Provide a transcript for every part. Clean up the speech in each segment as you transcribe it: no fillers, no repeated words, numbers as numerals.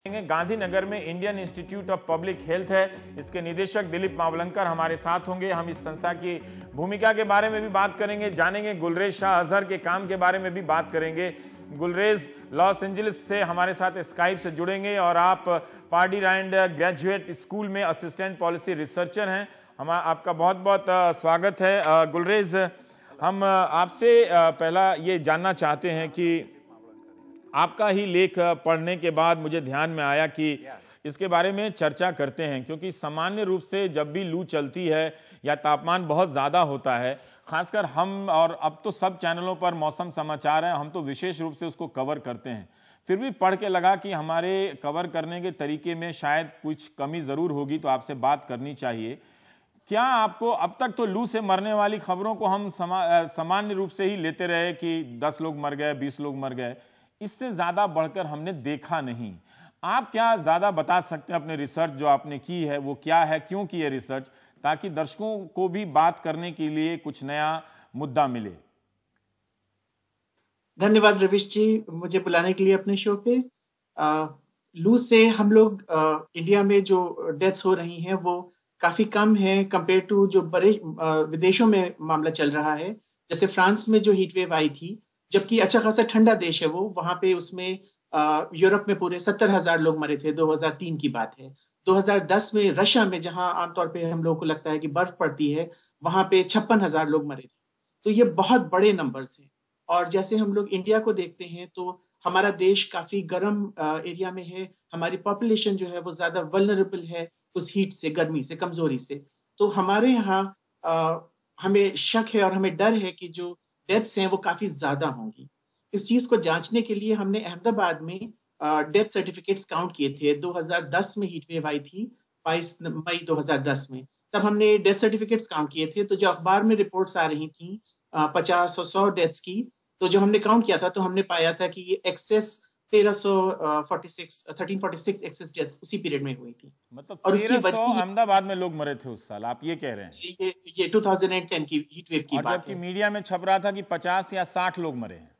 गांधीनगर में Indian institute of public health है, इसके निदेशक दिलीप मावलंकर हमारे साथ होंगे। हम इस संस्था की भूमिका के बारे में भी बात करेंगे, जानेंगे गुलरेज शाह अजहर के काम के बारे में भी बात करेंगे। गुलरेज लॉस एंजलिस से हमारे साथ स्काइप से जुड़ेंगे और आप पार्डी रैंड ग्रेजुएट स्कूल में असिस्टेंट पॉलिसी रिसर्चर हैं। आपका बहुत बहुत स्वागत है। गुलरेज, हम आपसे पहला ये जानना चाहते हैं कि आपका ही लेख पढ़ने के बाद मुझे ध्यान में आया कि इसके बारे में चर्चा करते हैं, क्योंकि सामान्य रूप से जब भी लू चलती है या तापमान बहुत ज़्यादा होता है, खासकर हम और अब तो सब चैनलों पर मौसम समाचार है, हम तो विशेष रूप से उसको कवर करते हैं। फिर भी पढ़ के लगा कि हमारे कवर करने के तरीके में शायद कुछ कमी ज़रूर होगी, तो आपसे बात करनी चाहिए। क्या आपको अब तक तो लू से मरने वाली खबरों को हम सामान्य रूप से ही लेते रहे कि 10 लोग मर गए, 20 लोग मर गए, इससे ज्यादा बढ़कर हमने देखा नहीं। आप क्या ज्यादा बता सकते हैं अपने रिसर्च जो आपने की है वो क्या है, क्यों की है रिसर्च, ताकि दर्शकों को भी बात करने के लिए कुछ नया मुद्दा मिले। धन्यवाद रविश जी, मुझे बुलाने के लिए अपने शो पे। लू से हम लोग इंडिया में जो डेथ्स हो रही हैं वो काफी कम है कंपेयर टू जो बड़े विदेशों में मामला चल रहा है। जैसे फ्रांस में जो हीट वेव आई थी, जबकि अच्छा खासा ठंडा देश है वो, वहां पे उसमें यूरोप में पूरे 70,000 लोग मरे थे। 2003 की बात है। 2010 में रशिया में, जहां आमतौर पे हम लोगों को लगता है कि बर्फ पड़ती है, वहां पे 56,000 लोग मरे थे। तो ये बहुत बड़े नंबर्स हैं। और जैसे हम लोग इंडिया को देखते हैं तो हमारा देश काफी गर्म एरिया में है, हमारी पॉपुलेशन जो है वो ज्यादा वल्नरेबल है उस हीट से, गर्मी से, कमजोरी से। तो हमारे यहाँ हमें शक है और हमें डर है कि जो डेथ्स हैं वो काफी ज्यादा होंगी। इस चीज को जांचने के लिए हमने अहमदाबाद में डेथ सर्टिफिकेट्स काउंट किए थे। 2010 में हीट वेव आई थी, 22 मई 2010 में। तब हमने डेथ सर्टिफिकेट्स काउंट किए थे, तो जो अखबार में रिपोर्ट्स आ रही थी 50 और 100 डेथ्स की, तो जो हमने काउंट किया था तो हमने पाया था कि ये एक्सेस 1346 एक्सेस डेथ्स उसी पीरियड में हुई थी। मतलब और उसकी 1300 वजह अहमदाबाद में लोग मरे थे उस साल, आप ये कह रहे हैं? ये 2010 की हीट वेव की और बात जबकि है। मीडिया में छप रहा था कि 50 या 60 लोग मरे हैं।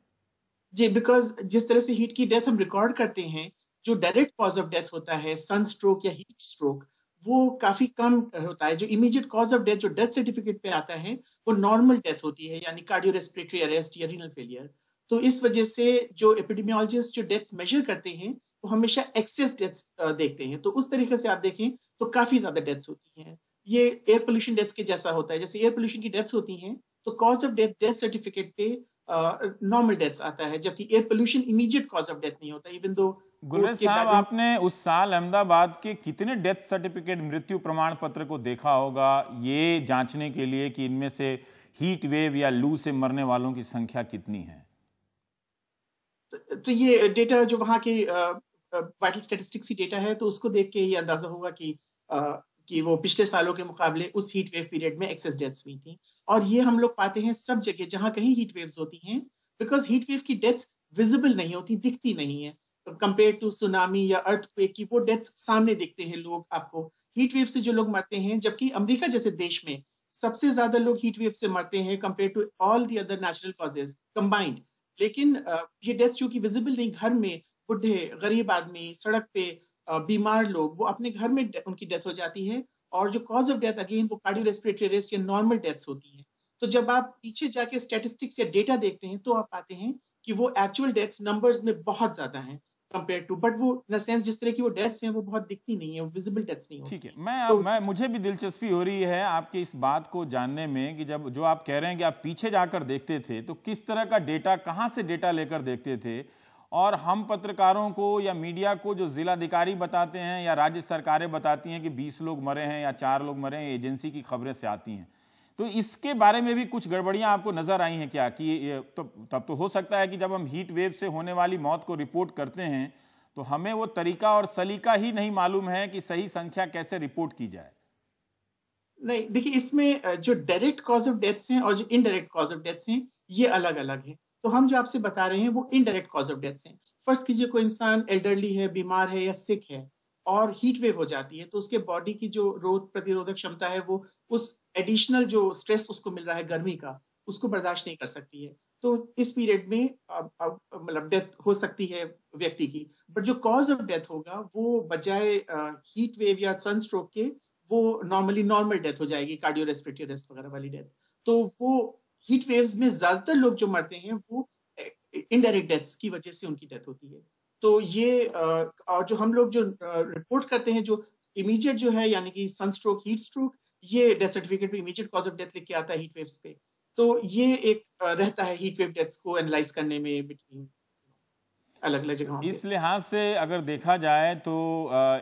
जी, बिकॉज जिस तरह से हीट की डेथ हम रिकॉर्ड करते हैं, जो डायरेक्ट कॉज ऑफ डेथ होता है, सन स्ट्रोक या हीट स्ट्रोक, वो काफी कम होता है। जो इमीडिएट कॉज ऑफ डेथ जो डेथ सर्टिफिकेट पे आता है वो नॉर्मल डेथ होती है, यानी कार्डियो रेस्पिरेटरी अरेस्ट या रीनल फेलियर। तो इस वजह से जो एपिडेमियोलॉजिस्ट जो डेथ्स मेजर करते हैं वो हमेशा एक्सेस डेथ्स देखते हैं। तो उस तरीके से आप देखें तो काफी ज्यादा डेथ्स होती हैं। ये एयर पोल्यूशन डेथ्स के जैसा होता है। जैसे एयर पोल्यूशन की डेथ्स होती हैं तो cause of death death certificate पे नॉर्मल डेथ्स आता है, जबकि air pollution immediate cause of death नहीं होता, इवन दो। गुलरेज साहब, आपने उस साल अहमदाबाद के कितने डेथ सर्टिफिकेट, मृत्यु प्रमाण पत्र को देखा होगा ये जांचने के लिए कि इनमें से हीट वेव या लू से मरने वालों की संख्या कितनी है? तो ये डेटा जो वहाँ के वाइटल स्टैटिस्टिक्स की डेटा है, तो उसको देख के ये अंदाजा होगा कि वो पिछले सालों के मुकाबले उस हीट वेव पीरियड में एक्सेस डेथ्स हुई थी। और ये हम लोग पाते हैं सब जगह जहां कहीं हीट वेव्स होती हैं, बिकॉज हीट वेव की डेथ्स विजिबल नहीं होती, दिखती नहीं है। कंपेयर टू सुनामी या अर्थक्वेक की, वो डेथ्स सामने दिखते हैं लोग आपको। हीट वेव से जो लोग मरते हैं, जबकि अमेरिका जैसे देश में सबसे ज्यादा लोग हीट वेव से मरते हैं compare to all the other natural causes combined. लेकिन ये डेथ चूंकि विजिबल नहीं, घर में बुढ़े, गरीब आदमी, सड़क पे बीमार लोग, वो अपने घर में उनकी डेथ हो जाती है। और जो कॉज ऑफ डेथ अगेन वो कार्डियो रेस्पिरेटरी अरेस्ट या नॉर्मल डेथ्स होती है। तो जब आप पीछे जाके स्टैटिस्टिक्स या डेटा देखते हैं तो आप पाते हैं कि वो एक्चुअल डेथ्स नंबर्स में बहुत ज्यादा हैं कंपेयर टू, बट वो इन सेंस जिस तरह की वो डेथ्स हैं वो बहुत दिखती नहीं है, वो विजिबल डेथ्स नहीं होती। ठीक है, तो मैं मुझे भी दिलचस्पी हो रही है आपकी इस बात को जानने में कि जब जो आप कह रहे हैं कि आप पीछे जाकर देखते थे, तो किस तरह का डेटा, कहां से डेटा लेकर देखते थे? और हम पत्रकारों को या मीडिया को जो जिलाधिकारी बताते हैं या राज्य सरकारें बताती हैं कि 20 लोग मरे हैं या 4 लोग मरे हैं, एजेंसी की खबरें से आती हैं, तो इसके बारे में भी कुछ गड़बड़ियां आपको नजर आई हैं क्या? कि तब तो हो सकता है कि जब हम हीट वेव से होने वाली मौत को रिपोर्ट करते हैं तो हमें वो तरीका और सलीका ही नहीं मालूम है कि सही संख्या कैसे रिपोर्ट की जाए। नहीं, देखिए, इसमें जो डायरेक्ट कॉज ऑफ डेथ्स हैं और जो इनडायरेक्ट कॉज ऑफ डेथ्स हैं ये अलग अलग हैं। तो हम जो आपसे बता रहे हैं वो इनडायरेक्ट कॉज ऑफ डेथ्स हैं। फर्स्ट कीजिए, कोई इंसान एल्डरली है, बीमार है या सिक है और हीट वेव हो जाती है, तो उसके बॉडी की जो रोग प्रतिरोधक क्षमता है वो उस एडिशनल जो स्ट्रेस उसको मिल रहा है गर्मी का, उसको बर्दाश्त नहीं कर सकती है। तो इस पीरियड में मतलब डेथ हो सकती है व्यक्ति की। बट जो कॉज ऑफ डेथ होगा वो बजाय हीट वेव या सनस्ट्रोक के वो नॉर्मल डेथ हो जाएगी, कार्डियो रेस्पिरेटरी अरेस्ट वगैरह वाली डेथ। तो वो हीट वेव्स में ज्यादातर लोग जो मरते हैं वो इनडायरेक्ट डेथ्स की वजह से उनकी डेथ होती है। तो ये और जो हम लोग जो रिपोर्ट करते हैं जो इमीडिएट जो है यानी कि सनस्ट्रोक, हीट स्ट्रोक, ये डेथ सर्टिफिकेट पे इमीडिएट कॉज ऑफ डेथ लिख के आता है हीट वेव्स पे। तो ये एक रहता है हीट वेव डेथ्स को एनालाइज करने में बिटवीन अलग अलग जगहों इस पे। लिहाज से अगर देखा जाए तो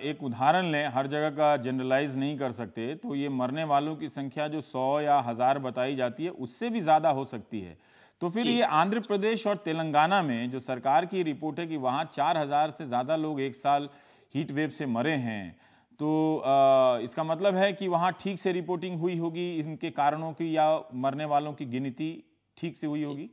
एक उदाहरण लें, हर जगह का जनरलाइज नहीं कर सकते, तो ये मरने वालों की संख्या जो 100 या 1000 बताई जाती है उससे भी ज़्यादा हो सकती है। तो फिर ये आंध्र प्रदेश और तेलंगाना में जो सरकार की रिपोर्ट है कि वहाँ 4000 से ज़्यादा लोग एक साल हीट वेव से मरे हैं, तो इसका मतलब है कि वहाँ ठीक से रिपोर्टिंग हुई होगी इनके कारणों की, या मरने वालों की गिनती ठीक से हुई होगी।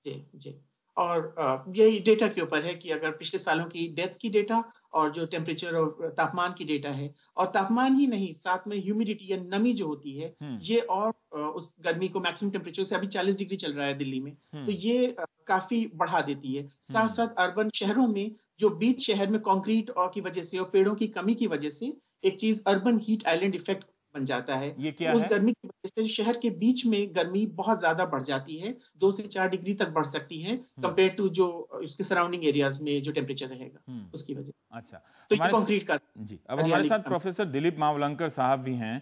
जी जी। और यही डेटा के ऊपर है कि अगर पिछले सालों की डेथ की डेटा और जो टेम्परेचर और तापमान की डेटा है, और तापमान ही नहीं साथ में ह्यूमिडिटी या नमी जो होती है, ये और उस गर्मी को मैक्सिमम टेम्परेचर से अभी 40 डिग्री चल रहा है दिल्ली में, तो ये काफी बढ़ा देती है। साथ साथ अर्बन शहरों में जो बीच शहर में कंक्रीट और की वजह से और पेड़ों की कमी की वजह से एक चीज अर्बन हीट आइलैंड इफेक्ट बन जाता है। ये क्या उस है? गर्मी की वजह से शहर के बीच में गर्मी बहुत ज्यादा बढ़ जाती है, 2 से 4 डिग्री तक बढ़ सकती है कंपेयर टू जो उसके सराउंडिंग एरियाज में जो टेम्परेचर रहेगा उसकी वजह से। अच्छा, तो ये कंक्रीट का जी। अब हमारे साथ प्रोफेसर दिलीप मावलंकर साहब भी हैं।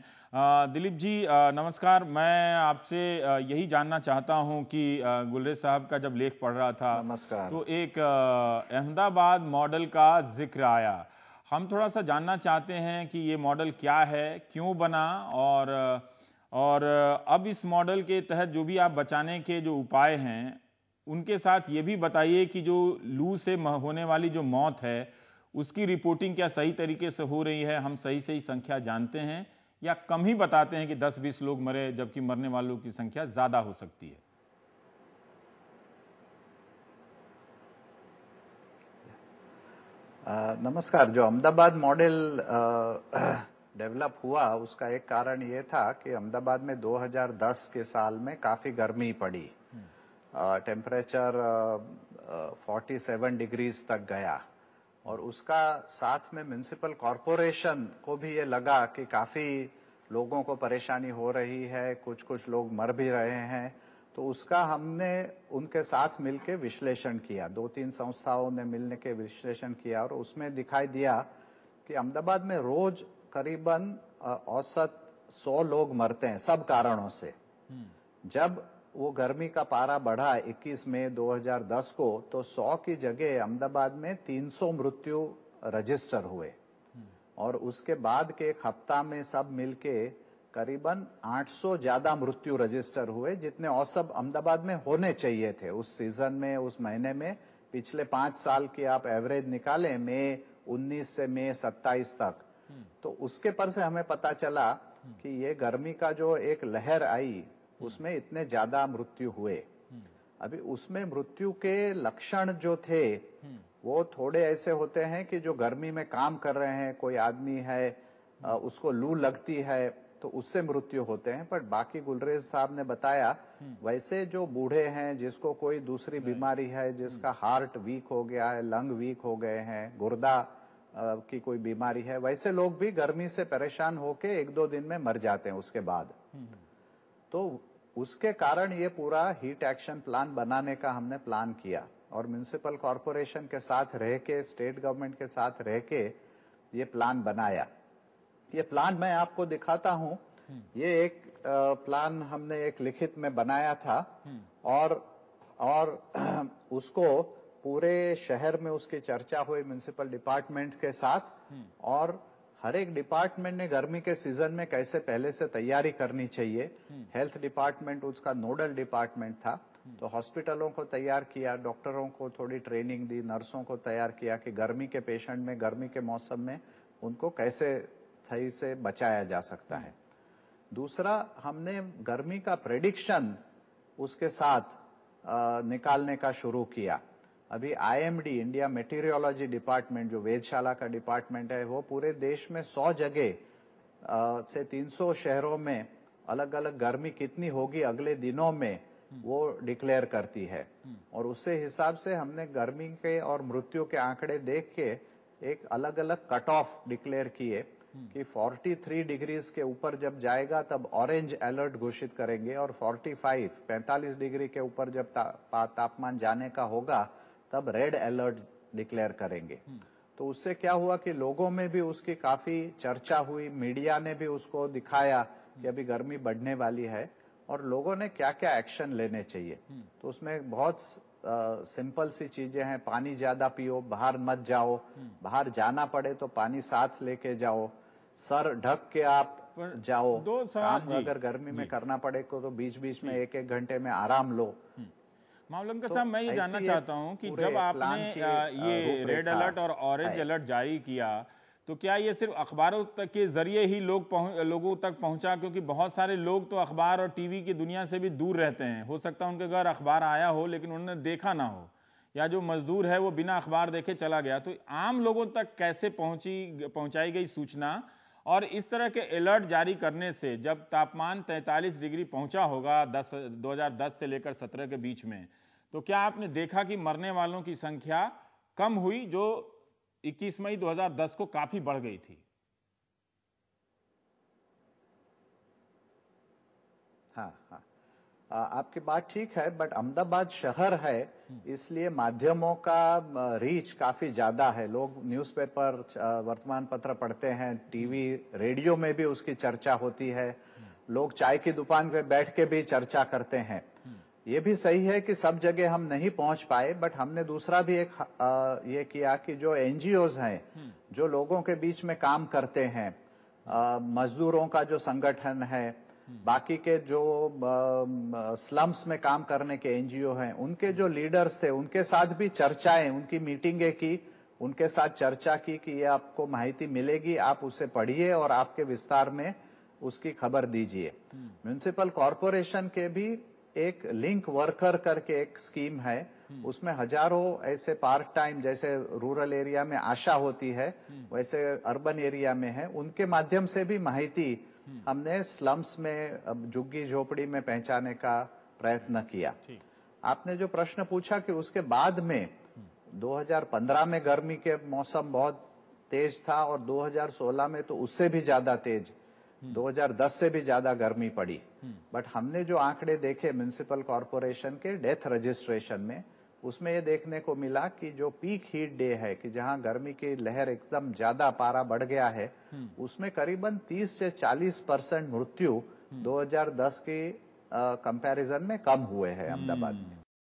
दिलीप जी नमस्कार। मैं आपसे यही जानना चाहता हूं कि गुलरेज साहब का जब लेख पढ़ रहा था, नमस्कार, तो एक अहमदाबाद मॉडल का जिक्र आया। हम थोड़ा सा जानना चाहते हैं कि ये मॉडल क्या है, क्यों बना, और अब इस मॉडल के तहत जो भी आप बचाने के जो उपाय हैं उनके साथ ये भी बताइए कि जो लू से होने वाली जो मौत है उसकी रिपोर्टिंग क्या सही तरीके से हो रही है? हम सही संख्या जानते हैं या कम ही बताते हैं कि 10-20 लोग मरे जबकि मरने वालों की संख्या ज्यादा हो सकती है? नमस्कार। जो अहमदाबाद मॉडल डेवलप हुआ उसका एक कारण ये था कि अहमदाबाद में 2010 के साल में काफ़ी गर्मी पड़ी। टेम्परेचर 47 डिग्रीज तक गया, और उसका साथ में म्युनिसिपल कॉरपोरेशन को भी ये लगा कि काफ़ी लोगों को परेशानी हो रही है, कुछ लोग मर भी रहे हैं। तो उसका हमने उनके साथ मिलके विश्लेषण किया, 2-3 संस्थाओं ने मिलने के विश्लेषण किया, और उसमें दिखाई दिया कि अहमदाबाद में रोज करीबन औसत 100 लोग मरते हैं सब कारणों से। जब वो गर्मी का पारा बढ़ा 21 मई 2010 को, तो 100 की जगह अहमदाबाद में 300 मृत्यु रजिस्टर हुए, और उसके बाद के एक हफ्ता में सब मिलके करीबन 800 ज्यादा मृत्यु रजिस्टर हुए, जितने औसत अहमदाबाद में होने चाहिए थे उस सीजन में, उस महीने में। पिछले 5 साल की आप एवरेज निकालें, मई 19 से मई 27 तक, तो उसके पर से हमें पता चला कि ये गर्मी का जो एक लहर आई उसमें इतने ज्यादा मृत्यु हुए। अभी उसमें मृत्यु के लक्षण जो थे वो थोड़े ऐसे होते हैं कि जो गर्मी में काम कर रहे हैं, कोई आदमी है उसको लू लगती है तो उससे मृत्यु होते हैं। पर बाकी गुलरेज साहब ने बताया, वैसे जो बूढ़े हैं, जिसको कोई दूसरी बीमारी है, जिसका हार्ट वीक हो गया है, लंग वीक हो गए हैं, गुर्दा की कोई बीमारी है, वैसे लोग भी गर्मी से परेशान होके 1-2 दिन में मर जाते हैं उसके बाद। तो उसके कारण ये पूरा हीट एक्शन प्लान बनाने का हमने प्लान किया, और म्युनिसिपल कॉरपोरेशन के साथ रह के, स्टेट गवर्नमेंट के साथ रह के ये प्लान बनाया। ये प्लान मैं आपको दिखाता हूं। ये एक प्लान हमने एक लिखित में बनाया था, और उसको पूरे शहर में उसकी चर्चा हुई म्युनिसिपल डिपार्टमेंट के साथ, और हर एक डिपार्टमेंट ने गर्मी के सीजन में कैसे पहले से तैयारी करनी चाहिए। हेल्थ डिपार्टमेंट उसका नोडल डिपार्टमेंट था, तो हॉस्पिटलों को तैयार किया, डॉक्टरों को थोड़ी ट्रेनिंग दी, नर्सों को तैयार किया कि गर्मी के पेशेंट में, गर्मी के मौसम में उनको कैसे सही से बचाया जा सकता है। दूसरा, हमने गर्मी का प्रेडिक्शन उसके साथ निकालने का शुरू किया। अभी IMD, इंडिया मेटीरियोलॉजी डिपार्टमेंट, जो वेधशाला का डिपार्टमेंट है, वो पूरे देश में 100 जगह से 300 शहरों में अलग अलग गर्मी कितनी होगी अगले दिनों में, वो डिक्लेयर करती है। और उसी हिसाब से हमने गर्मी के और मृत्यु के आंकड़े देख के एक अलग अलग कट ऑफ डिक्लेयर किए कि 43 डिग्रीज के ऊपर जब जाएगा तब ऑरेंज अलर्ट घोषित करेंगे, और 45 डिग्री के ऊपर जब तापमान जाने का होगा तब रेड अलर्ट डिक्लेयर करेंगे। तो उससे क्या हुआ कि लोगों में भी उसकी काफी चर्चा हुई, मीडिया ने भी उसको दिखाया कि अभी गर्मी बढ़ने वाली है और लोगों ने क्या क्या एक्शन लेने चाहिए। तो उसमें बहुत सिंपल सी चीजें हैं, पानी ज्यादा पियो, बाहर मत जाओ, बाहर जाना पड़े तो पानी साथ लेके जाओ, सर ढक के आप जाओ, काम अगर गर्मी में करना पड़े तो बीच बीच में एक घंटे में आराम लो। मावलंकर साहब, मैं ये जानना चाहता हूं कि जब आपने ये रेड अलर्ट और ऑरेंज अलर्ट जारी किया तो क्या ये सिर्फ अखबारों तक के जरिए ही लोगों तक पहुंचा? क्योंकि बहुत सारे लोग तो अखबार और टीवी की दुनिया से भी दूर रहते हैं, हो सकता है उनके घर अखबार आया हो लेकिन उन्होंने देखा ना हो, या जो मजदूर है वो बिना अखबार देखे चला गया। तो आम लोगों तक कैसे पहुंचाई गई सूचना? और इस तरह के अलर्ट जारी करने से जब तापमान 43 डिग्री पहुंचा होगा 2010 से लेकर 17 के बीच में, तो क्या आपने देखा कि मरने वालों की संख्या कम हुई जो 21 मई 2010 को काफी बढ़ गई थी? हाँ हाँ, आपकी बात ठीक है, बट अहमदाबाद शहर है इसलिए माध्यमों का रीच काफी ज्यादा है। लोग न्यूज़पेपर, वर्तमान पत्र पढ़ते हैं, टीवी रेडियो में भी उसकी चर्चा होती है, लोग चाय की दुकान पे बैठ के भी चर्चा करते हैं। ये भी सही है कि सब जगह हम नहीं पहुंच पाए, बट हमने दूसरा भी एक ये किया कि जो एनजीओज हैं जो लोगों के बीच में काम करते हैं, मजदूरों का जो संगठन है, बाकी के जो स्लम्स में काम करने के एनजीओ हैं, उनके जो लीडर्स थे उनके साथ भी चर्चाएं, उनकी मीटिंगें की, उनके साथ चर्चा की कि ये आपको माहिती मिलेगी, आप उसे पढ़िए और आपके विस्तार में उसकी खबर दीजिए। म्युनिसिपल कॉरपोरेशन के भी एक लिंक वर्कर करके एक स्कीम है, उसमें हजारों ऐसे पार्ट टाइम, जैसे रूरल एरिया में आशा होती है वैसे अर्बन एरिया में है, उनके माध्यम से भी माहिती हमने स्लम्स में, झुग्गी झोपड़ी में पहुंचाने का प्रयत्न किया। आपने जो प्रश्न पूछा कि उसके बाद में 2015 में गर्मी के मौसम बहुत तेज था और 2016 में तो उससे भी ज्यादा तेज, 2010 से भी ज्यादा गर्मी पड़ी। बट हमने जो आंकड़े देखे म्युनिसिपल कॉरपोरेशन के डेथ रजिस्ट्रेशन में, उसमें ये देखने को मिला कि जो पीक हीट डे है, कि जहां गर्मी की लहर एकदम ज्यादा पारा बढ़ गया है, उसमें करीबन 30 से 40% मृत्यु 2010 के कंपैरिजन में कम हुए हैं अहमदाबाद में।